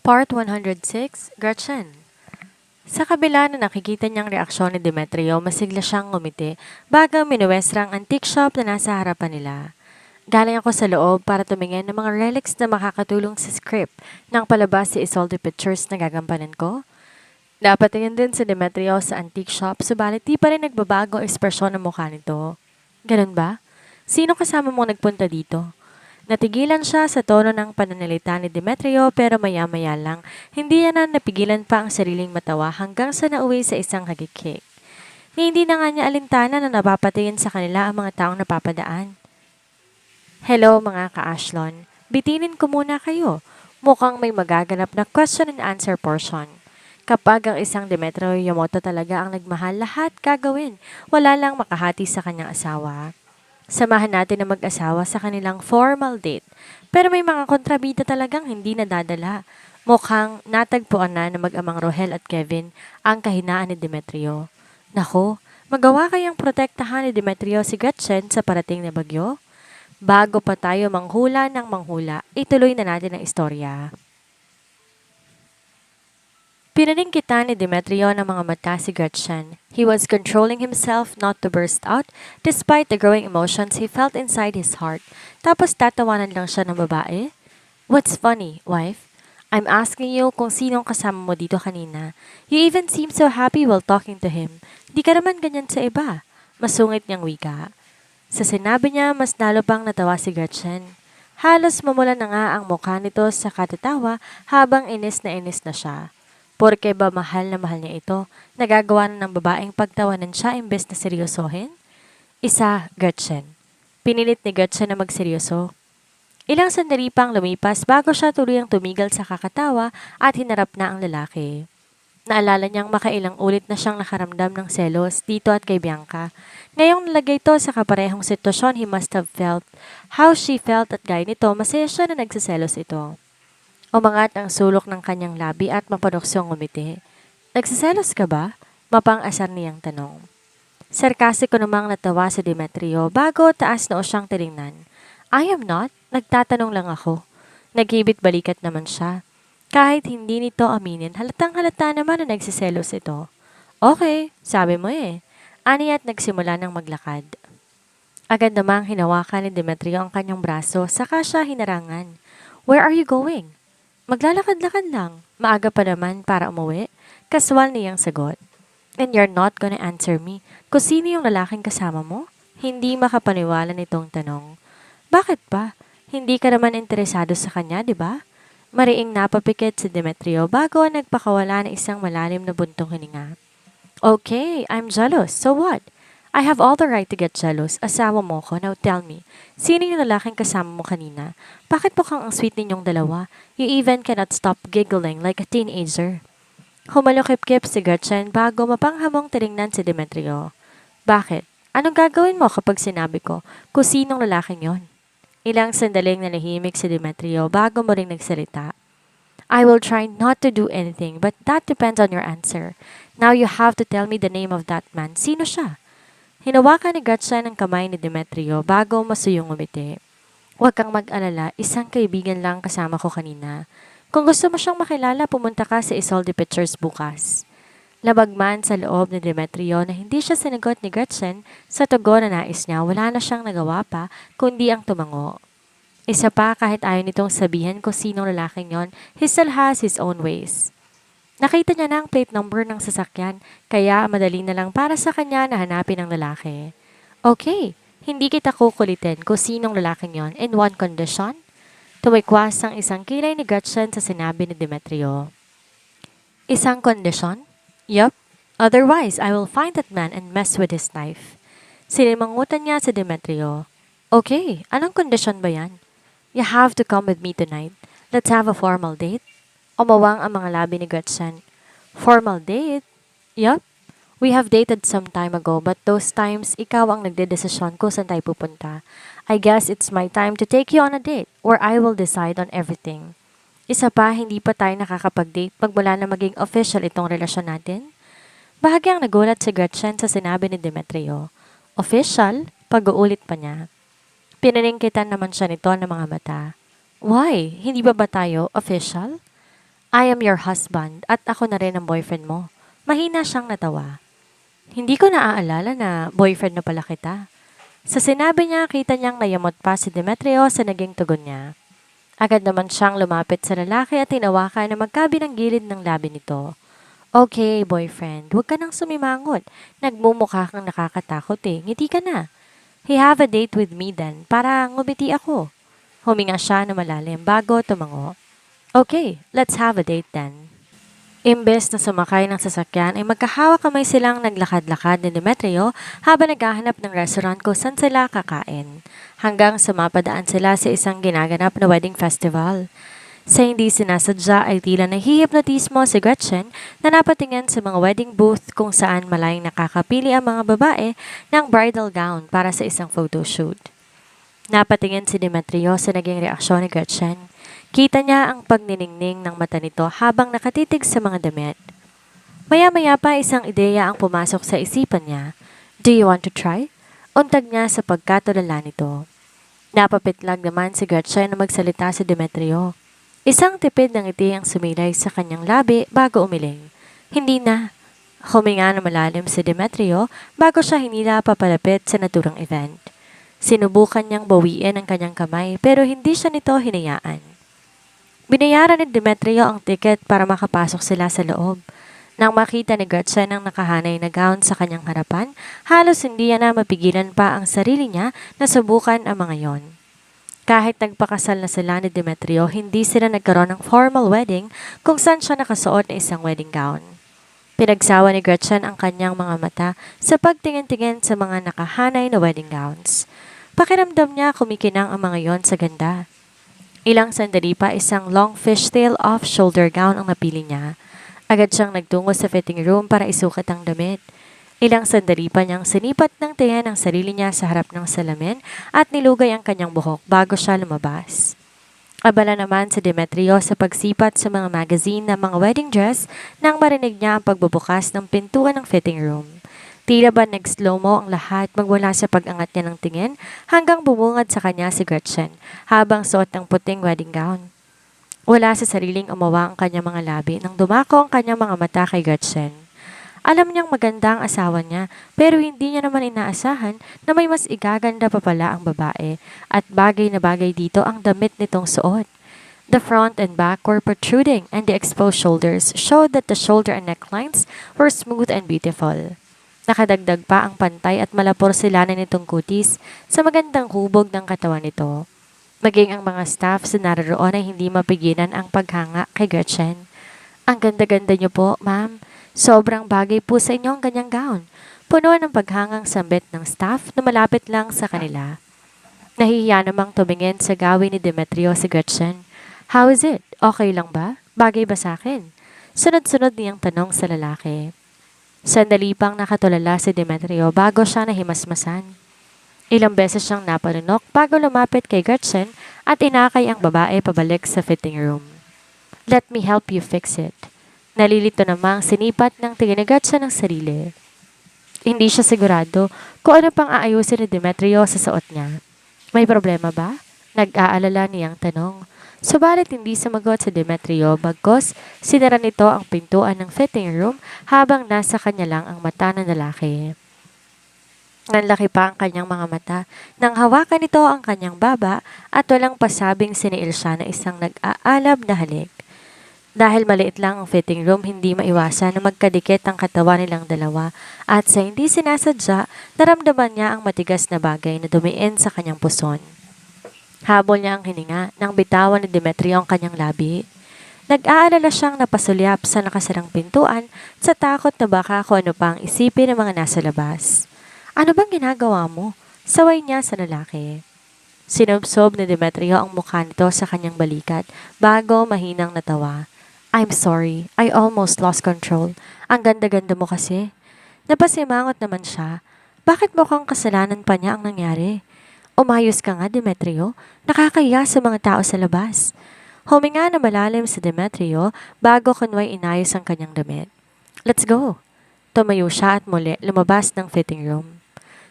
Part 106, Gretchen. Sa kabila na nakikita niyang reaksyon ni Demetrio, masigla siyang ngumiti bago minuwestra ang antique shop na nasa harapan nila. Galing ako sa loob para tumingin ng mga relics na makakatulong sa script ng palabas si Isolde Pictures na gagampanan ko. Napatingin din si Demetrio sa antique shop subalit di pa rin nagbabago ang ekspresyon ng mukha nito. Ganun ba? Sino kasama mong nagpunta dito? Natigilan siya sa tono ng pananalita ni Demetrio pero maya-maya lang, hindi niya na napigilan pa ang sariling matawa hanggang sa nauwi sa isang hagikik. Ni hindi na nga niya alintana na napapatingin sa kanila ang mga taong napapadaan. Hello mga ka-Ashlon, bitinin ko muna kayo. Mukhang may magaganap na question and answer portion. Kapag ang isang Demetrio Yamoto talaga ang nagmahal, lahat gagawin. Wala lang makahati sa kanyang asawa. Samahan natin ang mag-asawa sa kanilang formal date. Pero may mga kontrabida talagang hindi nadadala. Mukhang natagpuan na ng mag-amang Rohel at Kevin ang kahinaan ni Demetrio. Nako, magawa kayang protektahan ni Demetrio si Gretchen sa parating na bagyo? Bago pa tayo manghula ng manghula, ituloy na natin ang istorya. Pinaningkitan ni Demetrio ng mga mata si Gretchen. He was controlling himself not to burst out despite the growing emotions he felt inside his heart. Tapos tatawanan lang siya ng babae. What's funny, wife? I'm asking you kung sinong kasama mo dito kanina. You even seem so happy while talking to him. Di ka naman ganyan sa iba. Masungit niyang wika. Sa sinabi niya, mas lalo pang natawa si Gretchen. Halos mamula na nga ang mukha nito sa katatawa habang inis na siya. Porke ba mahal na mahal niya ito, nagagawa na ng babaeng pagtawanan siya imbes na seryosohin? Isa, Gretchen. Pinilit ni Gretchen na magseryoso. Ilang sandali pang lumipas bago siya tuluyang tumigil sa kakatawa at hinarap na ang lalaki. Naalala niyang makailang ulit na siyang nakaramdam ng selos dito at kay Bianca. Ngayong nalagay ito sa kaparehong sitwasyon, he must have felt how she felt at gaya nito, masaya siya na nagsiselos ito. Umangat ang sulok ng kanyang labi at mapanuksong ngumiti. Nagsiselos ka ba? Mapang-asar niyang tanong. Sarkasiko namang natawa si Demetrio bago taas noo siyang tiningnan. I am not. Nagtatanong lang ako. Naghibit balikat naman siya. Kahit hindi nito aminin, halatang halata naman na nagsiselos ito. Okay, sabi mo eh. Ani at nagsimula ng maglakad. Agad namang hinawakan ni Demetrio ang kanyang braso, saka siya hinarangan. Where are you going? Maglalakad-lakad lang. Maaga pa naman para umuwi. Kaswal niyang sagot. And you're not gonna answer me kung sino yung lalaking kasama mo? Hindi makapaniwala nitong tanong. Bakit ba? Hindi ka naman interesado sa kanya, di ba? Mariing napapikit si Demetrio bago nagpakawala ng isang malalim na buntong hininga. Okay, I'm jealous. So what? I have all the right to get jealous. Asawa mo ko. Now tell me, sino yung lalaking kasama mo kanina? Bakit mukhang ang sweet ninyong dalawa? You even cannot stop giggling like a teenager. Humalukip-kip si Gretchen bago mapanghamong tiningnan si Demetrio. Bakit? Anong gagawin mo kapag sinabi ko kung sinong lalaking yon? Ilang sandaling nalahimik si Demetrio bago mo ring nagsalita. I will try not to do anything but that depends on your answer. Now you have to tell me the name of that man. Sino siya? Hinawakan ni Gretchen ang kamay ni Demetrio bago masuyong umiti. Huwag kang mag-alala, isang kaibigan lang kasama ko kanina. Kung gusto mo siyang makilala, pumunta ka sa Isolde Pictures bukas. Labagman sa loob ni Demetrio na hindi siya sinagot ni Gretchen sa tugon na nais niya, wala na siyang nagawa pa kundi ang tumango. Isa pa kahit ayaw nitong sabihin kung sinong lalaking yon, he still has his own ways. Nakita niya na ang plate number ng sasakyan, kaya madali na lang para sa kanya na hanapin ang lalaki. Okay, hindi kita kukulitin kung sinong lalaking yon in one condition. Tumikwas ang isang kilay ni Gretchen sa sinabi ni Demetrio. Isang kondisyon? Yup. Otherwise, I will find that man and mess with his life. Sinimangutan niya sa Demetrio. Okay, anong kondisyon ba yan? You have to come with me tonight. Let's have a formal date. Umawang ang mga labi ni Gretchen. Formal date? Yup. We have dated some time ago but those times ikaw ang nagdedesisyon kung saan tayo pupunta. I guess it's my time to take you on a date where I will decide on everything. Isa pa, hindi pa tayo nakakapag-date magmula na maging official itong relasyon natin. Bahagyang nagulat si Gretchen sa sinabi ni Demetrio. Official? Pag-uulit pa niya. Pinaningkitan naman siya nito ng mga mata. Why? Hindi ba tayo official? I am your husband at ako na rin ang boyfriend mo. Mahina siyang natawa. Hindi ko naaalala na boyfriend na pala kita. Sa sinabi niya, kita niyang nayamot pa si Demetrio sa naging tugon niya. Agad naman siyang lumapit sa lalaki at tinawakan na magkabinang gilid ng labi nito. Okay, boyfriend, huwag ka nang sumimangot. Nagmumukha kang nakakatakot eh. Ngiti ka na. He have a date with me then, para ngumiti ako. Huminga siya na malalim bago tumango. Okay, let's have a date then. Imbes na sumakay ng sasakyan ay magkahawak kamay silang naglakad-lakad ni Demetrio habang naghahanap ng restaurant kung saan sila kakain. Hanggang sumapadaan sila sa isang ginaganap na wedding festival. Sa hindi sinasadya ay tila nahihipnotismo si Gretchen na napatingin sa mga wedding booth kung saan malayang nakakapili ang mga babae ng bridal gown para sa isang photoshoot. Napatingin si Demetrio sa naging reaksyon ni Gretchen. Kita niya ang pagniningning ng mata nito habang nakatitig sa mga damit. Maya-maya pa isang ideya ang pumasok sa isipan niya. Do you want to try? Untag niya sa pagkatulala nito. Napapitlag naman si Gretchen na magsalita si Demetrio. Isang tipid ng ngiti ang sumilay sa kanyang labi bago umiling. Hindi na. Huminga na malalim si Demetrio bago siya hinila papalapit sa naturang event. Sinubukan niyang bawiin ang kanyang kamay pero hindi siya nito hinayaan. Binayaran ni Demetrio ang tiket para makapasok sila sa loob. Nang makita ni Gretchen ang nakahanay na gown sa kanyang harapan, halos hindi na mapigilan pa ang sarili niya na subukan ang mga yon. Kahit nagpakasal na sila ni Demetrio, hindi sila nagkaroon ng formal wedding kung saan siya nakasuot ng isang wedding gown. Pinagsawa ni Gretchen ang kanyang mga mata sa pagtingin-tingin sa mga nakahanay na wedding gowns. Pakiramdam niya kumikinang ang mga yon sa ganda. Ilang sandali pa isang long fishtail off-shoulder gown ang napili niya. Agad siyang nagtungo sa fitting room para isukat ang damit. Ilang sandali pa niyang sinipat ng tingin ang sarili niya sa harap ng salamin at nilugay ang kanyang buhok bago siya lumabas. Abala naman si Demetrio sa pagsipat sa mga magazine ng mga wedding dress nang marinig niya ang pagbubukas ng pintuan ng fitting room. Tila ba nag-slow-mo ang lahat magmula sa pag-angat niya ng tingin hanggang bumungad sa kanya si Gretchen habang suot ng puting wedding gown. Wala sa sariling umawa ang kanyang mga labi nang dumako ang kanyang mga mata kay Gretchen. Alam niyang maganda ang asawa niya pero hindi niya naman inaasahan na may mas igaganda pa pala ang babae at bagay na bagay dito ang damit nitong suot. The front and back were protruding and the exposed shoulders showed that the shoulder and necklines were smooth and beautiful. Nakadagdag pa ang pantay at malaporsilanan nitong kutis sa magandang hubog ng katawan nito. Maging ang mga staff sa naroon ay hindi mapigilan ang paghanga kay Gretchen. Ang ganda-ganda niyo po, ma'am. Sobrang bagay po sa inyo ang ganyang gown. Puno ng paghangang sambit ng staff na malapit lang sa kanila. Nahihiya namang tumingin sa gawin ni Demetrio si Gretchen. How is it? Okay lang ba? Bagay ba sa akin? Sunod-sunod niyang tanong sa lalaki. Sandali pang nakatulala si Demetrio bago siya nahimasmasan. Ilang beses siyang napanunok bago lumapit kay Gretchen at inakay ang babae pabalik sa fitting room. Let me help you fix it. Nalilito namang sinipat ng tingin ni Gretchen ng sarili. Hindi siya sigurado kung ano pang aayusin ni Demetrio sa suot niya. May problema ba? Nag-aalala niyang tanong. Subalit hindi sumagot si Demetrio bagkos sinara nito ang pintuan ng fitting room habang nasa kanya lang ang mata ng lalaki. Nanlaki pa ang kanyang mga mata nang hawakan nito ang kanyang baba at walang pasabing siniil siya na isang nag-aalab na halik. Dahil maliit lang ang fitting room, hindi maiwasan na magkadikit ang katawan nilang dalawa at sa hindi sinasadya, naramdaman niya ang matigas na bagay na dumiin sa kanyang puson. Habol niya ang hininga nang bitawan ni Demetrio ang kanyang labi. Nag-aalala siyang napasulyap sa nakasarang pintuan sa takot na baka kung ano pa ang isipin ng mga nasa labas. Ano bang ginagawa mo? Saway niya sa lalaki. Sinubsob ni Demetrio ang mukha nito sa kanyang balikat bago mahinang natawa. I'm sorry, I almost lost control. Ang ganda-ganda mo kasi. Napasimangot naman siya. Bakit mukhang kasalanan pa niya ang nangyari? Umayos ka nga, Demetrio. Nakakahiya sa mga tao sa labas. Huminga na malalim si Demetrio bago kunway inayos ang kanyang damit. Let's go. Tumayo siya at muli lumabas ng fitting room.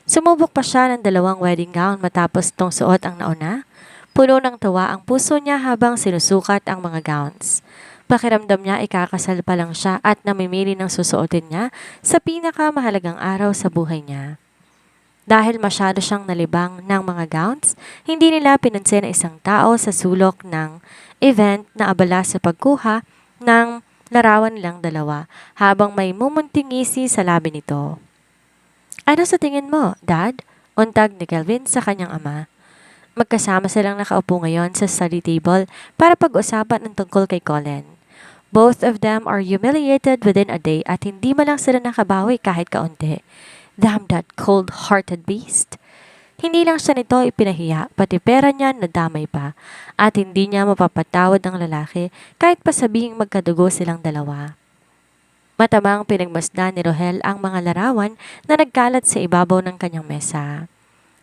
Sumubok pa siya ng 2 wedding gown matapos itong suot ang nauna. Puno ng tawa ang puso niya habang sinusukat ang mga gowns. Pakiramdam niya ikakasal pa lang siya at namimili ng susuotin niya sa pinakamahalagang araw sa buhay niya. Dahil masyado siyang nalibang ng mga gowns, hindi nila pinansin ang isang tao sa sulok ng event na abala sa pagkuha ng larawan nilang dalawa habang may mumunting ngisi sa labi nito. Ano sa tingin mo, Dad? Untag ni Kelvin sa kanyang ama. Magkasama silang nakaupo ngayon sa study table para pag-usapan ng tungkol kay Colin. Both of them are humiliated within a day at hindi man lang sila nakabawi kahit kaunti. Damn that cold-hearted beast. Hindi lang siya nito ipinahiya, pati pera niya nadamay pa. At hindi niya mapapatawad ng lalaki kahit pa sabihing magkadugo silang dalawa. Matamang pinagmasdan ni Rohel ang mga larawan na nagkalat sa ibabaw ng kanyang mesa.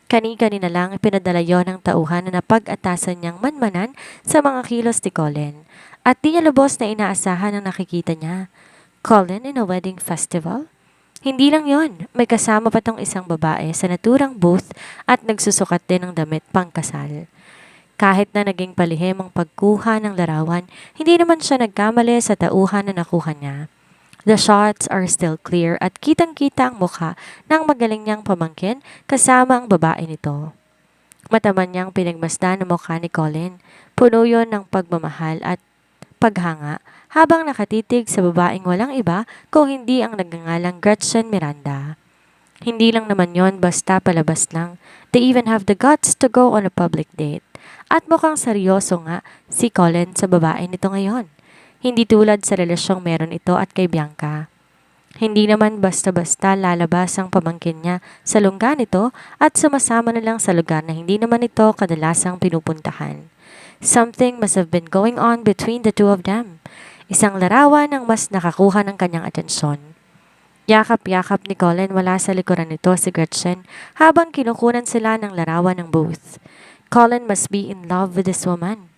Kani-kanina lang ipinadala yon ng tauhan na napag-atasan niyang manmanan sa mga kilos ni Colin. At di niya lubos na inaasahan ang nakikita niya. Colin in a wedding festival? Hindi lang yon, may kasama pa tong isang babae sa naturang booth at nagsusukat din ng damit pangkasal. Kahit na naging palihim ang pagkuha ng larawan, hindi naman siya nagkamali sa tauhan na nakuha niya. The shots are still clear at kitang-kita ang mukha ng magaling niyang pamangkin kasama ang babae nito. Mataman niyang pinagmasdan ang mukha ni Colin, puno yon ng pagmamahal at paghanga habang nakatitig sa babaeng walang iba kung hindi ang nagngangalang Gretchen Miranda. Hindi lang naman yon basta palabas lang. They even have the guts to go on a public date. At mukhang seryoso nga si Colin sa babae nito ngayon. Hindi tulad sa relasyong meron ito at kay Bianca. Hindi naman basta-basta lalabas ang pamangkin niya sa lungga nito at sumasama na lang sa lugar na hindi naman ito kadalasang pinupuntahan. Something must have been going on between the two of them. Isang larawan ang mas nakakuha ng kanyang atensyon. Yakap-yakap ni Colin wala sa likuran nito si Gretchen habang kinukunan sila ng larawan ng booth. Colin must be in love with this woman.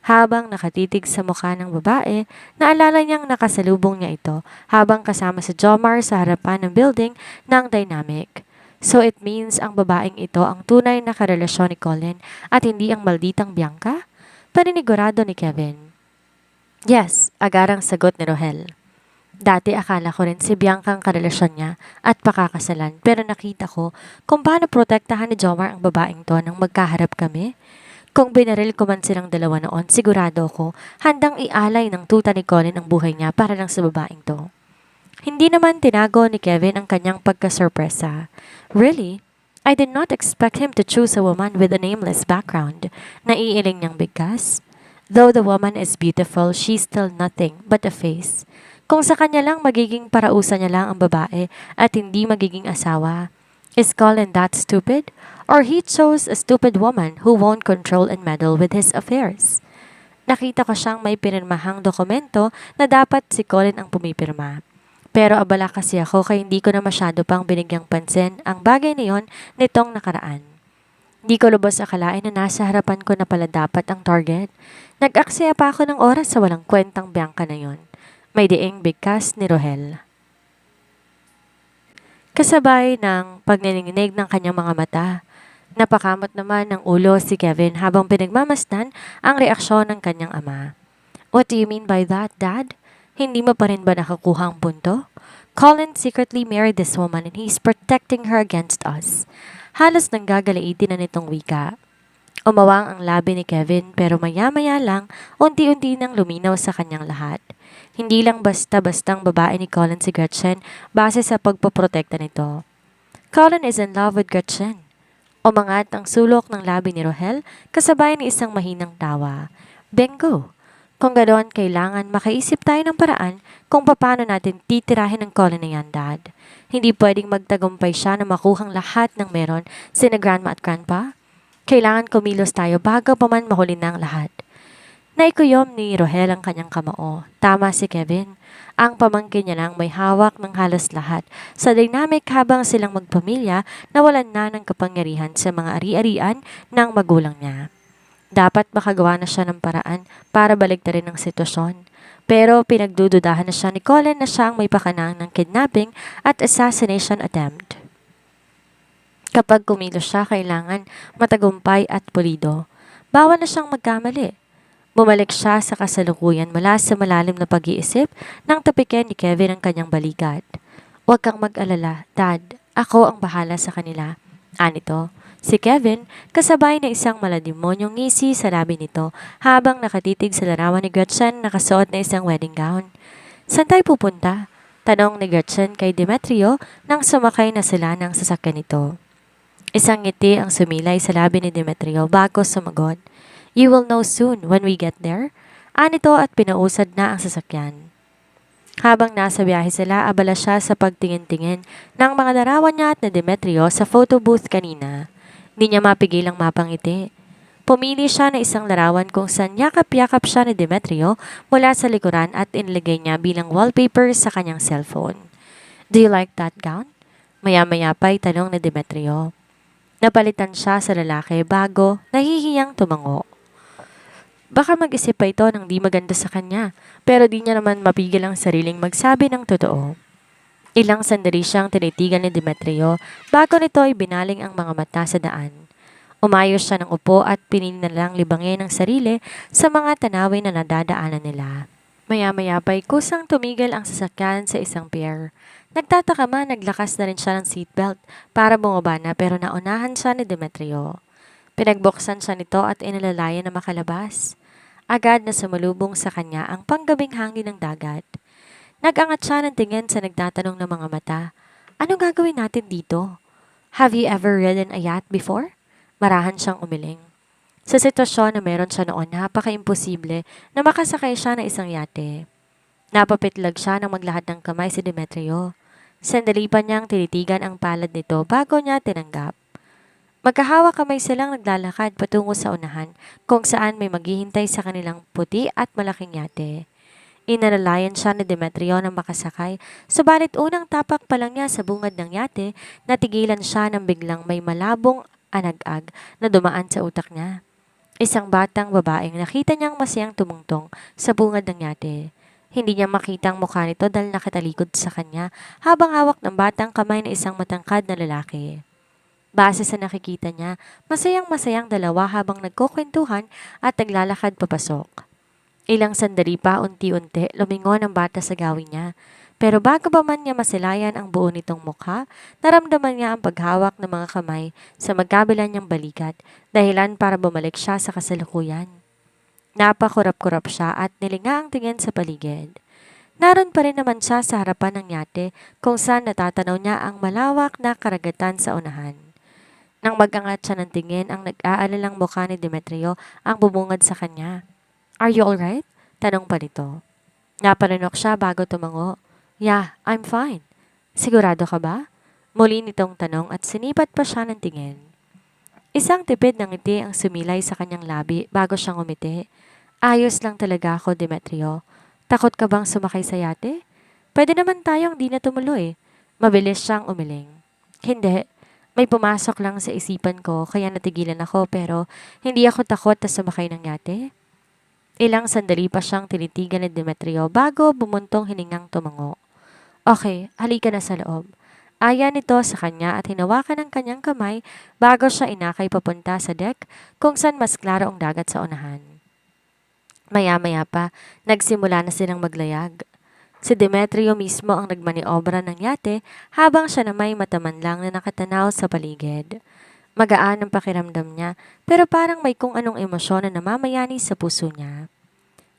Habang nakatitig sa mukha ng babae, naalala niyang nakasalubong niya ito habang kasama si Jomar sa harapan ng building ng Dynamic. So it means ang babaeng ito ang tunay na karelasyon ni Colin at hindi ang malditang Bianca? Paninigurado ni Kevin. Yes, agarang sagot ni Rohel. Dati akala ko rin si Bianca ang karelasyon niya at pakakasalan pero nakita ko kung paano protektahan ni Jomar ang babaeng to nang magkaharap kami. Kung binaril ko man silang dalawa noon, sigurado ko handang ialay ng tuta ni Colin ang buhay niya para lang sa babaeng to. Hindi naman tinago ni Kevin ang kanyang pagkasorpresa. Really? I did not expect him to choose a woman with a nameless background. Naiiling niyang bigkas. Though the woman is beautiful, she's still nothing but a face. Kung sa kanya lang magiging parausa niya lang ang babae at hindi magiging asawa. Is Colin that stupid? Or he chose a stupid woman who won't control and meddle with his affairs? Nakita ko siyang may pinirmahang dokumento na dapat si Colin ang pumipirma. Pero abala kasi ako kaya hindi ko na masyado pang binigyang pansin ang bagay na yon nitong nakaraan. Di ko lubos akalain na nasa harapan ko na pala dapat ang target. Nag-aksaya pa ako ng oras sa walang kwentang Bianca na yon. May diing bigkas ni Rohel. Kasabay ng pagniningnig ng kanyang mga mata, napakamot naman ng ulo si Kevin habang pinagmamasdan ang reaksyon ng kanyang ama. What do you mean by that, Dad? Hindi mo pa rin ba nakakuha ang punto? Colin secretly married this woman and he's protecting her against us. Halos nanggagaliitin na nitong wika. Umawang ang labi ni Kevin pero maya-maya lang unti-unti nang luminaw sa kanyang lahat. Hindi lang basta-bastang babae ni Colin si Gretchen base sa pagpoprotekta nito. Colin is in love with Gretchen. Umangat ang sulok ng labi ni Rohel kasabay ng isang mahinang tawa. Bingo! Kung ganoon, kailangan makaisip tayo ng paraan kung paano natin titirahin ang Colin na yan, Dad. Hindi pwedeng magtagumpay siya na makuhang lahat ng meron sina Grandma at Grandpa. Kailangan kumilos tayo bago pa man mahuli na ang lahat. Naikuyom ni Rohel ang kanyang kamao. Tama si Kevin. Ang pamangkin niya lang may hawak ng halos lahat sa dynamic habang silang magpamilya na walan na ng kapangyarihan sa mga ari-arian ng magulang niya. Dapat makagawa na siya ng paraan para baligtarin ang sitwasyon. Pero pinagdududahan na siya ni Colin na siya ang may pakanang ng kidnapping at assassination attempt. Kapag kumilos siya, kailangan matagumpay at pulido. Bawal na siyang magkamali. Bumalik siya sa kasalukuyan mula sa malalim na pag-iisip nang tapikin ni Kevin ang kanyang balikat. Huwag kang mag-alala, Dad. Ako ang bahala sa kanila. Anito. Si Kevin, kasabay na isang maladimonyong ngisi sa labi nito habang nakatitig sa larawan ni Gretchen na nakasuot na isang wedding gown. Saan tayo pupunta? Tanong ni Gretchen kay Demetrio nang sumakay na sila ng sasakyan nito. Isang ngiti ang sumilay sa labi ni Demetrio bago sumagot. You will know soon when we get there. Anito at pinausad na ang sasakyan. Habang nasa biyahe sila, abala siya sa pagtingin-tingin ng mga larawan niya at ni Demetrio sa photo booth kanina. Hindi niya mapigilang mapangiti. Pumili siya ng isang larawan kung saan yakap-yakap siya ni Demetrio mula sa likuran at inilagay niya bilang wallpaper sa kanyang cellphone. Do you like that gown? Maya-maya pa'y tanong ni Demetrio. Napalitan siya sa lalaki bago nahihiyang tumango. Baka mag-isip pa ito ng di maganda sa kanya, pero di niya naman mapigil ang sariling magsabi ng totoo. Ilang sandali siyang tinitigan ni Demetrio bago nito ay binaling ang mga mata sa daan. Umayos siya ng upo at pinili na lang libangin ang sarili sa mga tanawin na nadadaanan nila. Maya-maya pa'y kusang tumigil ang sasakyan sa isang pier. Nagtataka man, naglakas na rin siya ng seatbelt para bumaba na pero naunahan siya ni Demetrio. Pinagbuksan siya nito at inalalayan na makalabas. Agad na sumalubong sa kanya ang panggabing hangin ng dagat. Nag-angat siya ng tingin sa nagtatanong ng mga mata. Anong gagawin natin dito? Have you ever ridden a yacht before? Marahan siyang umiling. Sa sitwasyon na meron siya noon, napaka-imposible na makasakay siya ng isang yate. Napapitlag siya nang maglahad ng kamay si Demetrio. Sandali pa niyang tinitigan ang palad nito bago niya tinanggap. Magkahawak kamay silang naglalakad patungo sa unahan kung saan may maghihintay sa kanilang puti at malaking yate. Inalalayan siya ni Demetrio na makasakay, subalit unang tapak pa lang niya sa bungad ng yate, natigilan siya nang biglang may malabong anag-ag na dumaan sa utak niya. Isang batang babaeng nakita niyang masayang tumungtong sa bungad ng yate. Hindi niya makita ang mukha nito dahil nakatalikod sa kanya habang hawak ng batang kamay na isang matangkad na lalaki. Base sa nakikita niya, masayang-masayang dalawa habang nagkukwentuhan at naglalakad papasok. Ilang sandali pa unti-unti lumingon ang bata sa gawin niya. Pero bago pa man niya masilayan ang buo nitong mukha, naramdaman niya ang paghawak ng mga kamay sa magkabila niyang balikat, dahilan para bumalik siya sa kasalukuyan. Napakurap-kurap siya at nilinga ang tingin sa paligid. Naroon pa rin naman siya sa harapan ng yate kung saan natatanaw niya ang malawak na karagatan sa unahan. Nang mag-angat siya ng tingin, ang nag-aalalang mukha ni Demetrio ang bumungad sa kanya. Are you alright? Tanong pa nito. Napalinok siya bago tumango. Yeah, I'm fine. Sigurado ka ba? Muli nitong tanong at sinipat pa siya ng tingin. Isang tipid ng ngiti ang sumilay sa kanyang labi bago siyang umiti. Ayos lang talaga ako, Demetrio. Takot ka bang sumakay sa yate? Pwede naman tayong di na tumuloy. Mabilis siyang umiling. Hindi. May pumasok lang sa isipan ko kaya natigilan ako pero hindi ako takot na sumakay ng yate. Ilang sandali pa siyang tinitigan ni Demetrio bago bumuntong hiningang tumango. Okay, halika na sa loob. Aya nito sa kanya at hinawakan ang kanyang kamay bago siya inakay papunta sa deck kung saan mas klaro ang dagat sa unahan. Maya-maya pa, nagsimula na silang maglayag. Si Demetrio mismo ang nagmaniobra ng yate habang siya na may mataman lang na nakatanaw sa paligid. Magaan ang pakiramdam niya pero parang may kung anong emosyon na namamayani sa puso niya.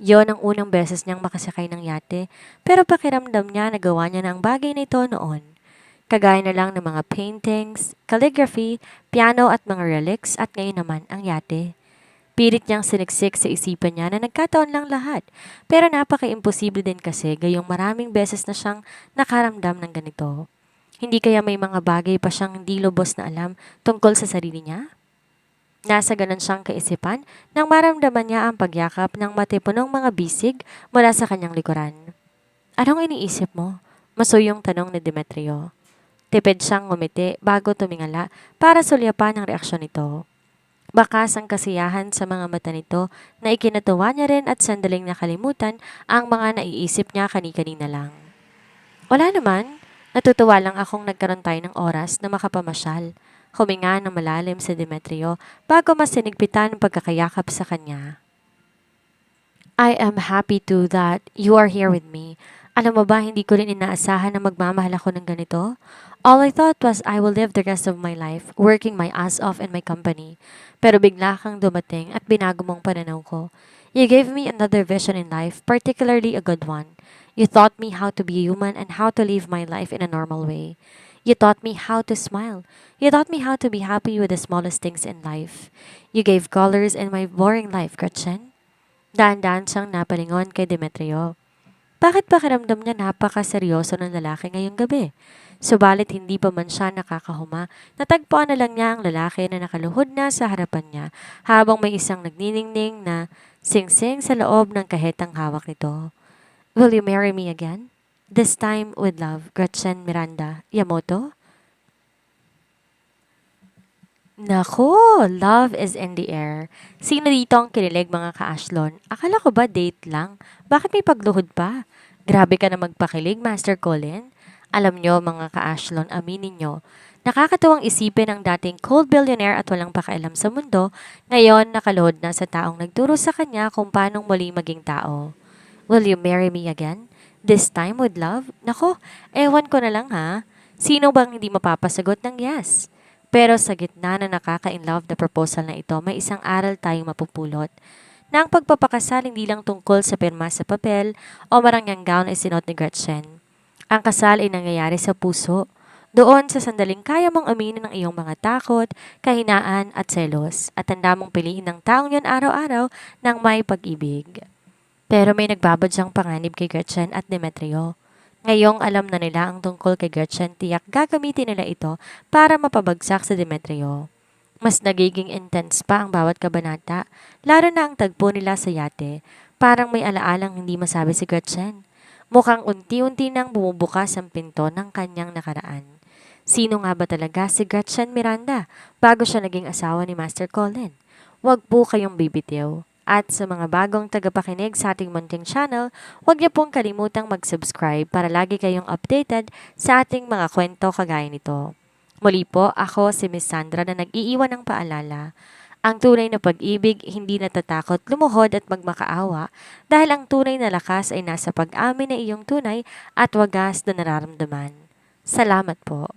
Yon ang unang beses niyang makasakay ng yate pero pakiramdam niya nagawa niya na ang bagay na ito noon. Kagaya na lang ng mga paintings, calligraphy, piano at mga relics at ngayon naman ang yate. Pilit niyang siniksik sa isipan niya na nagkataon lang lahat. Pero napaka-imposible din kasi gayong maraming beses na siyang nakaramdam ng ganito. Hindi kaya may mga bagay pa siyang hindi lubos na alam tungkol sa sarili niya? Nasa ganon siyang kaisipan nang maramdaman niya ang pagyakap ng matipunong mga bisig mula sa kanyang likuran. Anong iniisip mo? Masuyong tanong ni Demetrio. Tipid siyang ngumiti bago tumingala para sulyapan ang reaksyon nito. Bakas ang kasiyahan sa mga mata nito na ikinatuwa niya rin at sandaling nakalimutan ang mga naiisip niya kani-kanina lang. Wala naman, natutuwa lang akong nagkaroon tayo ng oras na makapamasyal. Huminga ng malalim si Demetrio bago mas sinigpitan ang pagkakayakap sa kanya. I am happy too that you are here with me. Alam mo ba, hindi ko rin inaasahan na magmamahal ako ng ganito. All I thought was I will live the rest of my life working my ass off in my company. Pero bigla kang dumating at binago mong pananaw ko. You gave me another vision in life, particularly a good one. You taught me how to be human and how to live my life in a normal way. You taught me how to smile. You taught me how to be happy with the smallest things in life. You gave colors in my boring life, Gretchen. Daan-daan siyang napalingon kay Demetrio. Bakit pakiramdam niya napakaseryoso ng lalaki ngayong gabi? Subalit hindi pa man siya nakakahuma, natagpuan na lang niya ang lalaki na nakaluhod na sa harapan niya habang may isang nagniningning na singsing sa loob ng kahetang hawak nito. Will you marry me again? This time with love, Gretchen Miranda Yamoto? Nako, love is in the air. Sino dito ang kinilig mga ka-Ashlon? Akala ko ba date lang? Bakit may pagluhod pa? Grabe ka na magpakilig, Master Colin. Alam nyo mga ka-Ashlon, aminin nyo. Nakakatuwang isipin ang dating cold billionaire at walang pakialam sa mundo, ngayon nakaluhod na sa taong nagturo sa kanya kung paano muli maging tao. Will you marry me again? This time with love? Nako, ewan ko na lang ha. Sino bang hindi mapapasagot ng yes? Pero sa gitna na nakaka-inlove na proposal na ito, may isang aral tayong mapupulot. Na ang pagpapakasal hindi lang tungkol sa pirma sa papel o marangyang gown ay sinuot ni Gretchen. Ang kasal ay nangyayari sa puso. Doon sa sandaling kaya mong aminin ang iyong mga takot, kahinaan at selos at tanda mong piliin ng taong yon araw-araw ng may pag-ibig. Pero may nagbabadyang panganib kay Gretchen at Demetrio. Ngayong alam na nila ang tungkol kay Gretchen, tiyak gagamitin nila ito para mapabagsak sa Demetrio. Mas nagiging intense pa ang bawat kabanata, lalo na ang tagpo nila sa yate. Parang may alaalang hindi masabi si Gretchen. Mukhang unti-unti nang bumubukas ang pinto ng kanyang nakaraan. Sino nga ba talaga si Gretchen Miranda bago siya naging asawa ni Master Colin? Huwag po kayong bibitiw. At sa mga bagong tagapakinig sa ating munting channel, huwag niyo pong kalimutang mag-subscribe para lagi kayong updated sa ating mga kwento kagaya nito. Muli po, ako si Miss Sandra na nag-iiwan ng paalala. Ang tunay na pag-ibig hindi natatakot lumuhod at magmakaawa dahil ang tunay na lakas ay nasa pag-amin na iyong tunay at wagas na nararamdaman. Salamat po.